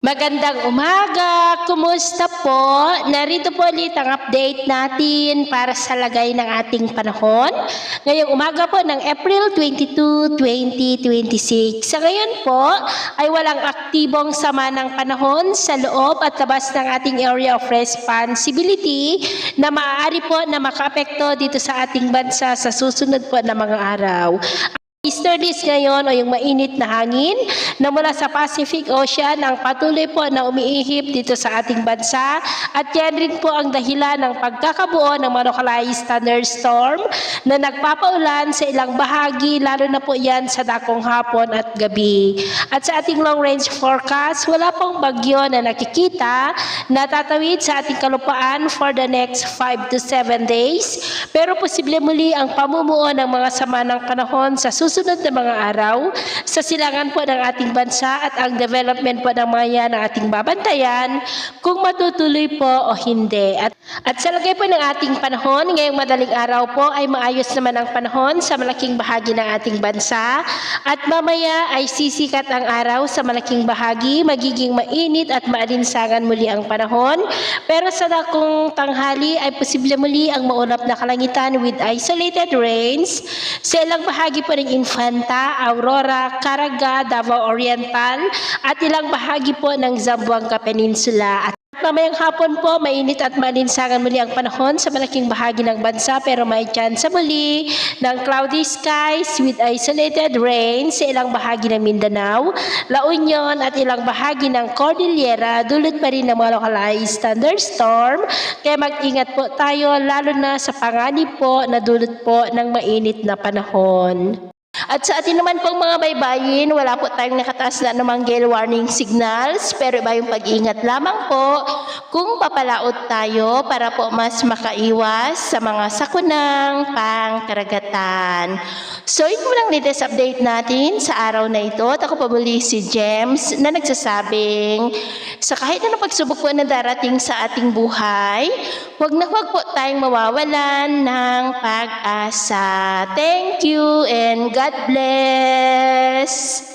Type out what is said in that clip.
Magandang umaga! Kumusta po? Narito po ulit ang update natin para sa lagay ng ating panahon. Ngayong umaga po ng April 22, 2026. Sa ngayon po ay walang aktibong sama ng panahon sa loob at labas ng ating area of responsibility na maaari po na makaapekto dito sa ating bansa sa susunod po na mga araw. Easterlies ngayon o yung mainit na hangin na mula sa Pacific Ocean ang patuloy po na umiihip dito sa ating bansa at yan rin po ang dahilan ng pagkakabuo ng mga localized thunderstorm na nagpapaulan sa ilang bahagi lalo na po yan sa dakong hapon at gabi. At sa ating long range forecast, wala pong bagyo na nakikita na tatawid sa ating kalupaan for the next 5 to 7 days pero posible muli ang pamumuo ng mga sama ng panahon sa susunod na mga araw sa silangan po ng ating bansa at ang development po ng mga yan ang ating babantayan kung matutuloy po o hindi. At sa lagay po ng ating panahon, ngayong madaling araw po ay maayos naman ang panahon sa malaking bahagi ng ating bansa at mamaya ay sisikat ang araw sa malaking bahagi, magiging mainit at maalinsangan muli ang panahon. Pero sa dakong tanghali ay posible muli ang maulap na kalangitan with isolated rains sa ilang bahagi po ng Infanta, Aurora, Caraga, Davao Oriental at ilang bahagi po ng Zamboanga Peninsula. At mamayang hapon po, mainit at maalinsangan muli ang panahon sa malaking bahagi ng bansa pero may chance muli ng cloudy skies with isolated rain sa ilang bahagi ng Mindanao, La Union at ilang bahagi ng Cordillera, dulot pa rin ng mga localized thunderstorm. Kaya mag-ingat po tayo lalo na sa panganib po na dulot po ng mainit na panahon. At sa atin naman pong mga baybayin, wala po tayong nakataas na namang gale warning signals, pero iba yung pag-ingat lamang po kung papalaot tayo para po mas makaiwas sa mga sakunang pangkaragatan. So yun mo lang latest update natin sa araw na ito. At ako pa muli si James na nagsasabing sa kahit na pagsubok po na darating sa ating buhay, huwag na huwag po tayong mawawalan ng pag-asa. Thank you and God bless!